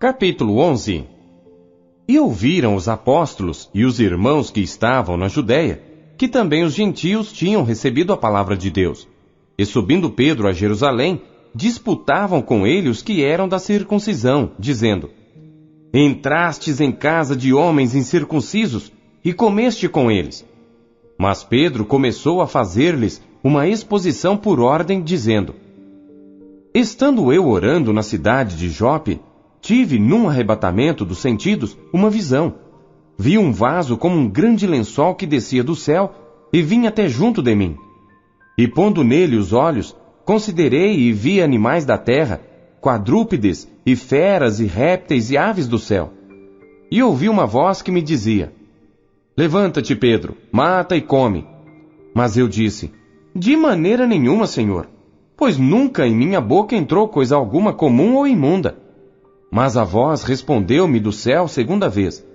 Capítulo 11. E ouviram os apóstolos e os irmãos que estavam na Judéia, que também os gentios tinham recebido a palavra de Deus. E subindo Pedro a Jerusalém, disputavam com ele os que eram da circuncisão, dizendo: Entrastes em casa de homens incircuncisos, e comeste com eles. Mas Pedro começou a fazer-lhes uma exposição por ordem, dizendo: Estando eu orando na cidade de Jope, tive, num arrebatamento dos sentidos, uma visão. Vi um vaso como um grande lençol que descia do céu e vinha até junto de mim. E pondo nele os olhos, considerei e vi animais da terra, quadrúpedes e feras e répteis e aves do céu. E ouvi uma voz que me dizia: Levanta-te, Pedro, mata e come. Mas eu disse: De maneira nenhuma, Senhor, pois nunca em minha boca entrou coisa alguma comum ou imunda. Mas a voz respondeu-me do céu segunda vez: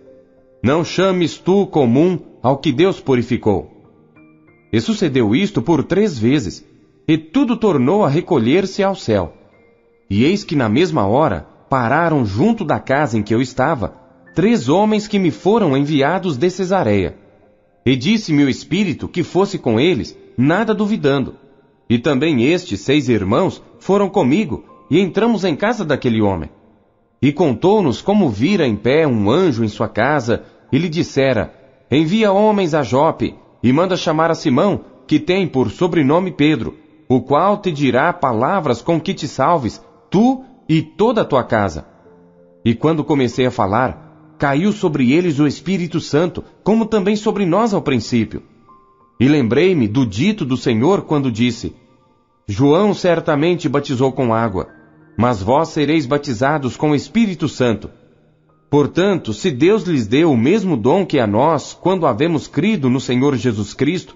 Não chames tu comum ao que Deus purificou. E sucedeu isto por 3 vezes, e tudo tornou a recolher-se ao céu. E eis que na mesma hora pararam junto da casa em que eu estava 3 homens que me foram enviados de Cesareia. E disse-me o Espírito que fosse com eles, nada duvidando. E também estes 6 irmãos foram comigo, e entramos em casa daquele homem. E contou-nos como vira em pé um anjo em sua casa, e lhe dissera: Envia homens a Jope, e manda chamar a Simão, que tem por sobrenome Pedro, o qual te dirá palavras com que te salves, tu e toda a tua casa. E quando comecei a falar, caiu sobre eles o Espírito Santo, como também sobre nós ao princípio. E lembrei-me do dito do Senhor quando disse: João certamente batizou com água, mas vós sereis batizados com o Espírito Santo. Portanto, se Deus lhes deu o mesmo dom que a nós, quando havemos crido no Senhor Jesus Cristo,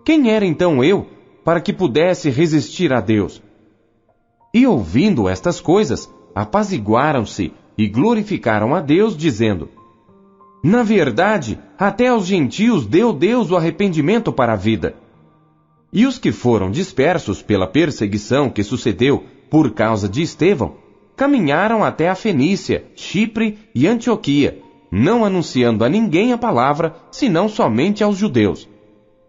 quem era então eu, para que pudesse resistir a Deus? E ouvindo estas coisas, apaziguaram-se e glorificaram a Deus, dizendo: Na verdade, até aos gentios deu Deus o arrependimento para a vida. E os que foram dispersos pela perseguição que sucedeu por causa de Estevão, caminharam até a Fenícia, Chipre e Antioquia, não anunciando a ninguém a palavra, senão somente aos judeus.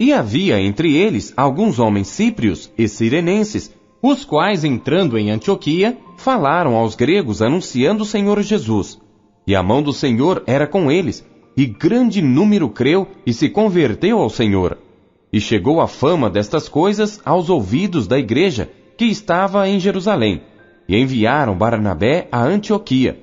E havia entre eles alguns homens síprios e cirenenses, os quais, entrando em Antioquia, falaram aos gregos anunciando o Senhor Jesus. E a mão do Senhor era com eles, e grande número creu e se converteu ao Senhor. E chegou a fama destas coisas aos ouvidos da igreja, que estava em Jerusalém, e enviaram Barnabé a Antioquia,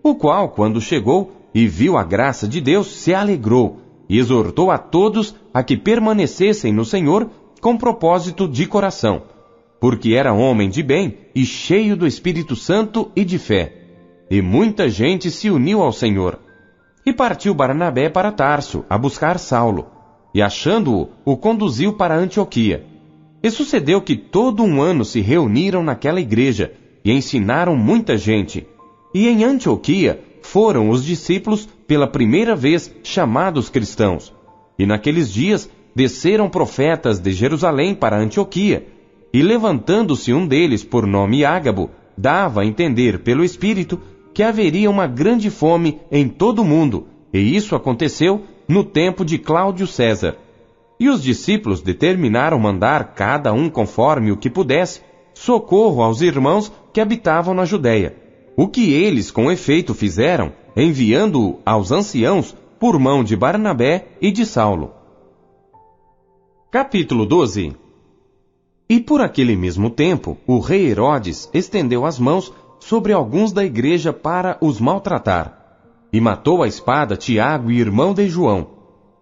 o qual, quando chegou e viu a graça de Deus, se alegrou, e exortou a todos a que permanecessem no Senhor com propósito de coração, porque era homem de bem e cheio do Espírito Santo e de fé. E muita gente se uniu ao Senhor. E partiu Barnabé para Tarso, a buscar Saulo, e achando-o, o conduziu para Antioquia. E sucedeu que todo um ano se reuniram naquela igreja, e ensinaram muita gente. E em Antioquia foram os discípulos pela primeira vez chamados cristãos. E naqueles dias desceram profetas de Jerusalém para Antioquia, e levantando-se um deles por nome Ágabo, dava a entender pelo Espírito que haveria uma grande fome em todo o mundo, e isso aconteceu no tempo de Cláudio César. E os discípulos determinaram mandar, cada um conforme o que pudesse, socorro aos irmãos que habitavam na Judéia, o que eles com efeito fizeram, enviando-o aos anciãos por mão de Barnabé e de Saulo. Capítulo 12. E por aquele mesmo tempo, o rei Herodes estendeu as mãos sobre alguns da igreja para os maltratar, e matou à espada Tiago, irmão de João.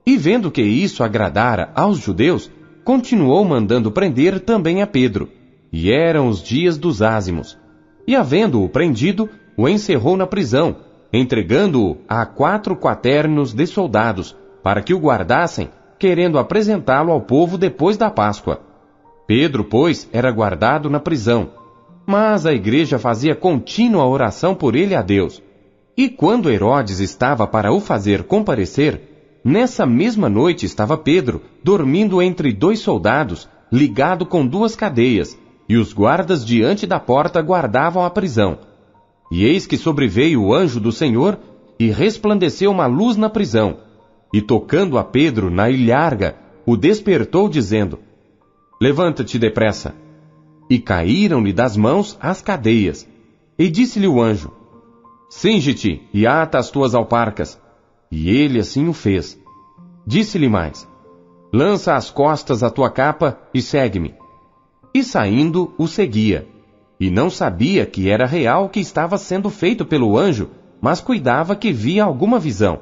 E vendo que isso agradara aos judeus, continuou mandando prender também a Pedro. E eram os dias dos ázimos. E havendo-o prendido, o encerrou na prisão, entregando-o a 4 quaternos de soldados, para que o guardassem, querendo apresentá-lo ao povo depois da Páscoa. Pedro, pois, era guardado na prisão, mas a igreja fazia contínua oração por ele a Deus. E quando Herodes estava para o fazer comparecer, nessa mesma noite estava Pedro, dormindo entre 2 soldados, ligado com 2 cadeias, e os guardas diante da porta guardavam a prisão. E eis que sobreveio o anjo do Senhor, e resplandeceu uma luz na prisão, e tocando a Pedro na ilharga, o despertou, dizendo: Levanta-te depressa. E caíram-lhe das mãos as cadeias. E disse-lhe o anjo: Cinge-te e ata as tuas alparcas. E ele assim o fez. Disse-lhe mais: Lança às costas a tua capa e segue-me. E saindo, o seguia. E não sabia que era real o que estava sendo feito pelo anjo, mas cuidava que via alguma visão.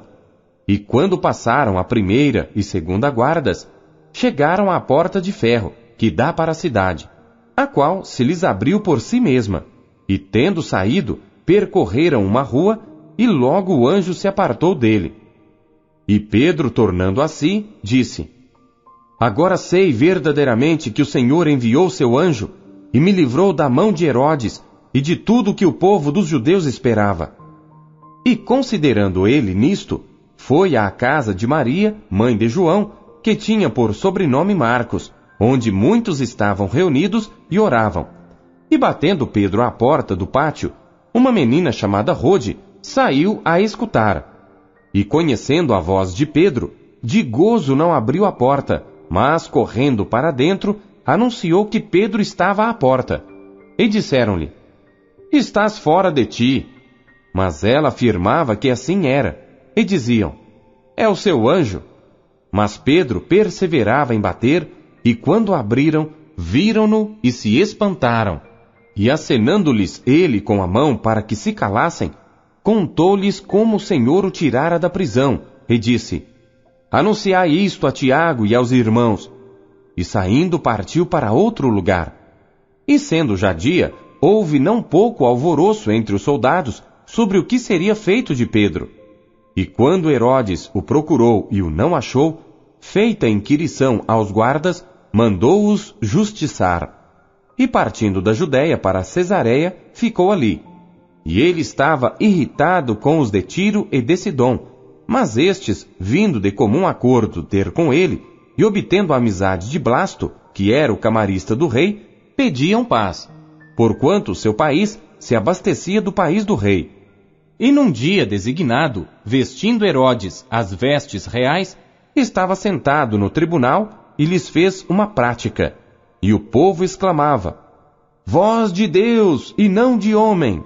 E quando passaram a primeira e segunda guardas, chegaram à porta de ferro, que dá para a cidade, a qual se lhes abriu por si mesma. E tendo saído, percorreram uma rua, e logo o anjo se apartou dele. E Pedro, tornando a si, disse: Agora sei verdadeiramente que o Senhor enviou seu anjo, e me livrou da mão de Herodes, e de tudo o que o povo dos judeus esperava. E considerando ele nisto, foi à casa de Maria, mãe de João, que tinha por sobrenome Marcos, onde muitos estavam reunidos e oravam. E batendo Pedro à porta do pátio, uma menina chamada Rode saiu a escutar. E conhecendo a voz de Pedro, de gozo não abriu a porta, mas correndo para dentro, anunciou que Pedro estava à porta. E disseram-lhe: Estás fora de ti. Mas ela afirmava que assim era. E diziam: É o seu anjo. Mas Pedro perseverava em bater, e quando abriram, viram-no e se espantaram. E acenando-lhes ele com a mão para que se calassem, contou-lhes como o Senhor o tirara da prisão, e disse: Anunciai isto a Tiago e aos irmãos. E saindo partiu para outro lugar. E sendo já dia, houve não pouco alvoroço entre os soldados sobre o que seria feito de Pedro. E quando Herodes o procurou e o não achou, feita inquirição aos guardas, mandou-os justiçar. E partindo da Judéia para Cesareia, ficou ali. E ele estava irritado com os de Tiro e de Sidom, mas estes, vindo de comum acordo ter com ele, e obtendo a amizade de Blasto, que era o camarista do rei, pediam paz, porquanto seu país se abastecia do país do rei. E num dia designado, vestindo Herodes as vestes reais, estava sentado no tribunal e lhes fez uma prática. E o povo exclamava: Voz de Deus e não de homem!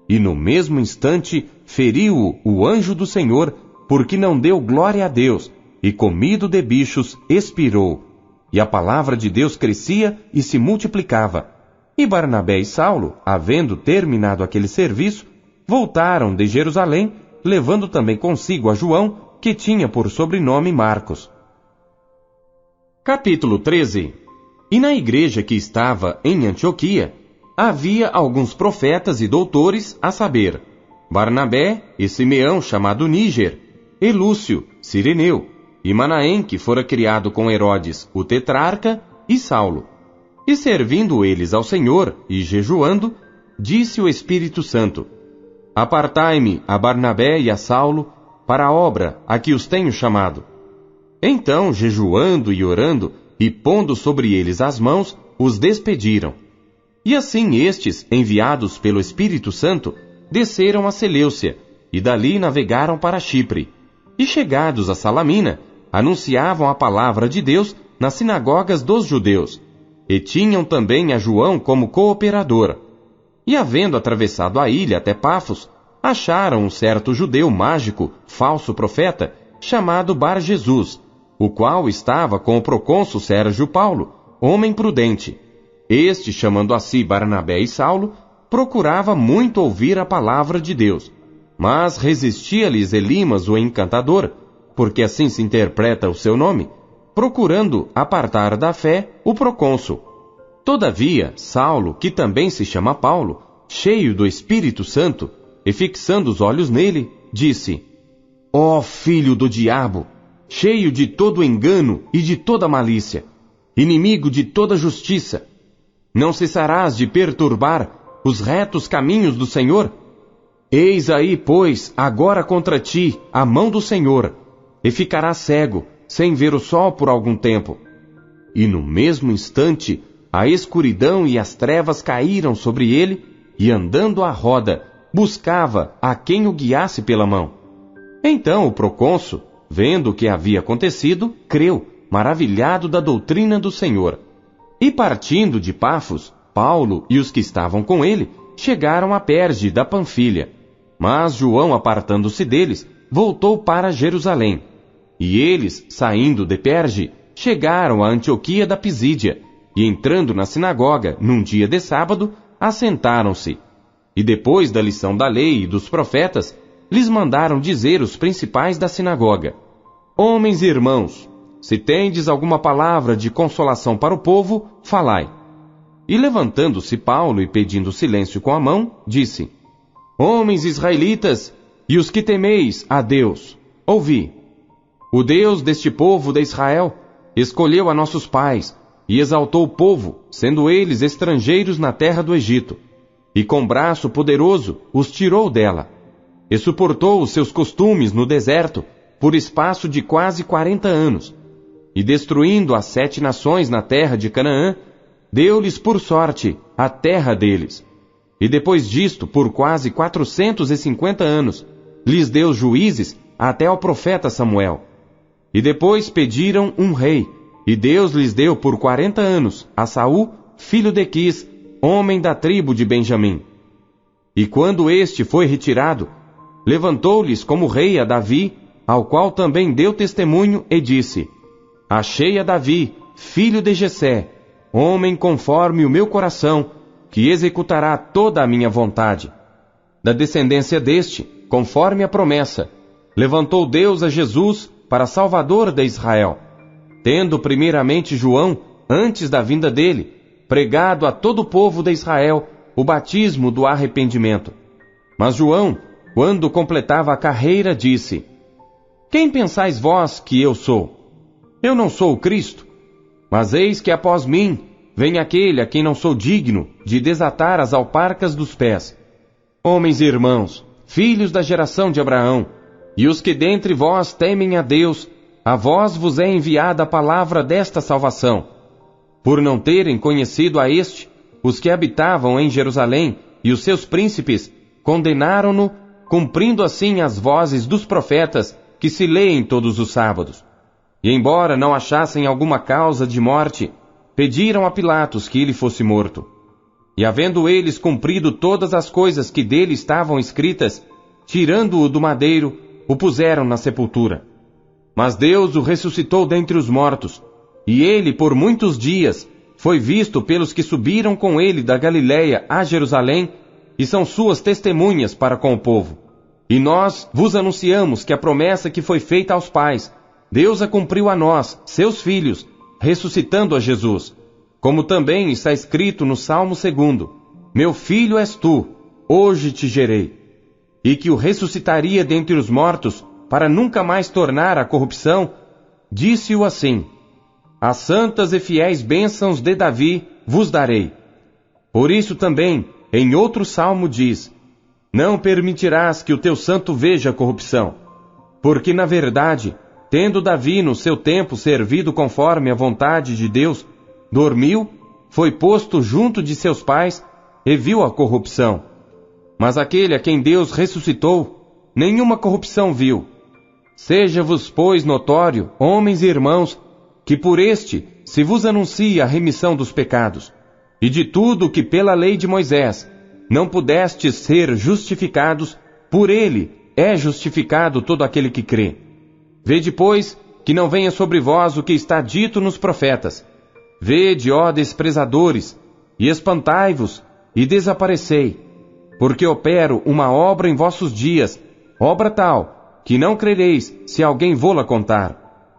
E no mesmo instante feriu-o o anjo do Senhor, porque não deu glória a Deus, e comido de bichos expirou. E a palavra de Deus crescia e se multiplicava. E Barnabé e Saulo, havendo terminado aquele serviço, voltaram de Jerusalém, levando também consigo a João, que tinha por sobrenome Marcos. Capítulo 13. E na igreja que estava em Antioquia, havia alguns profetas e doutores, a saber, Barnabé e Simeão, chamado Níger, e Lúcio, Cireneu, e Manaém, que fora criado com Herodes, o tetrarca, e Saulo. E servindo eles ao Senhor, e jejuando, disse o Espírito Santo: Apartai-me a Barnabé e a Saulo para a obra a que os tenho chamado. Então, jejuando e orando, e pondo sobre eles as mãos, os despediram. E assim estes, enviados pelo Espírito Santo, desceram a Seleucia, e dali navegaram para Chipre. E chegados a Salamina, anunciavam a palavra de Deus nas sinagogas dos judeus, e tinham também a João como cooperador. E havendo atravessado a ilha até Pafos, acharam um certo judeu mágico, falso profeta, chamado Bar-Jesus, o qual estava com o procônsul Sérgio Paulo, homem prudente. Este, chamando a si Barnabé e Saulo, procurava muito ouvir a palavra de Deus, mas resistia-lhes Elimas o encantador, porque assim se interpreta o seu nome, procurando apartar da fé o procônsul. Todavia, Saulo, que também se chama Paulo, cheio do Espírito Santo, e fixando os olhos nele, disse: Ó filho do diabo, cheio de todo engano e de toda malícia, inimigo de toda justiça, não cessarás de perturbar os retos caminhos do Senhor? Eis aí, pois, agora contra ti a mão do Senhor, e ficarás cego, sem ver o sol por algum tempo. E no mesmo instante, a escuridão e as trevas caíram sobre ele, e andando à roda, buscava a quem o guiasse pela mão. Então o procônsul, vendo o que havia acontecido, creu, maravilhado da doutrina do Senhor. E partindo de Pafos, Paulo e os que estavam com ele chegaram a Perge da Panfilha. Mas João, apartando-se deles, voltou para Jerusalém. E eles, saindo de Perge, chegaram a Antioquia da Pisídia, e entrando na sinagoga, num dia de sábado, assentaram-se. E depois da lição da lei e dos profetas, lhes mandaram dizer os principais da sinagoga: Homens e irmãos, se tendes alguma palavra de consolação para o povo, falai. E levantando-se Paulo e pedindo silêncio com a mão, disse: Homens israelitas, e os que temeis a Deus, ouvi. O Deus deste povo de Israel escolheu a nossos pais e exaltou o povo, sendo eles estrangeiros na terra do Egito, e com braço poderoso os tirou dela, e suportou os seus costumes no deserto por espaço de quase 40 anos, e destruindo as 7 nações na terra de Canaã, deu-lhes por sorte a terra deles. E depois disto, por quase 450 anos, lhes deu juízes até ao profeta Samuel. E depois pediram um rei, e Deus lhes deu por 40 anos a Saul, filho de Quis, homem da tribo de Benjamim. E quando este foi retirado, levantou-lhes como rei a Davi, ao qual também deu testemunho e disse: Achei a Davi, filho de Jessé, homem conforme o meu coração, que executará toda a minha vontade. Da descendência deste, conforme a promessa, levantou Deus a Jesus para Salvador de Israel, tendo primeiramente João, antes da vinda dele, pregado a todo o povo de Israel o batismo do arrependimento. Mas João, quando completava a carreira, disse: Quem pensais vós que eu sou? Eu não sou o Cristo, mas eis que após mim vem aquele a quem não sou digno de desatar as alparcas dos pés. Homens e irmãos, filhos da geração de Abraão, e os que dentre vós temem a Deus, a vós vos é enviada a palavra desta salvação. Por não terem conhecido a este, os que habitavam em Jerusalém e os seus príncipes condenaram-no, cumprindo assim as vozes dos profetas que se leem todos os sábados. E embora não achassem alguma causa de morte, pediram a Pilatos que ele fosse morto. E havendo eles cumprido todas as coisas que dele estavam escritas, tirando-o do madeiro, o puseram na sepultura. Mas Deus o ressuscitou dentre os mortos, e ele por muitos dias foi visto pelos que subiram com ele da Galiléia a Jerusalém, e são suas testemunhas para com o povo. E nós vos anunciamos que a promessa que foi feita aos pais, Deus a cumpriu a nós, seus filhos, ressuscitando a Jesus, como também está escrito no Salmo 2: Meu filho és tu, hoje te gerei. E que o ressuscitaria dentre os mortos, para nunca mais tornar a corrupção, disse-o assim: As santas e fiéis bênçãos de Davi vos darei. Por isso também, em outro salmo diz: Não permitirás que o teu santo veja corrupção. Porque na verdade, tendo Davi no seu tempo servido conforme a vontade de Deus, dormiu, foi posto junto de seus pais e viu a corrupção. Mas aquele a quem Deus ressuscitou, nenhuma corrupção viu. Seja-vos, pois, notório, homens e irmãos, que por este se vos anuncia a remissão dos pecados, e de tudo que pela lei de Moisés não pudestes ser justificados, por ele é justificado todo aquele que crê. Vede, pois, que não venha sobre vós o que está dito nos profetas. Vede, ó desprezadores, e espantai-vos, e desaparecei, porque opero uma obra em vossos dias, obra tal, que não crereis se alguém vô-la contar.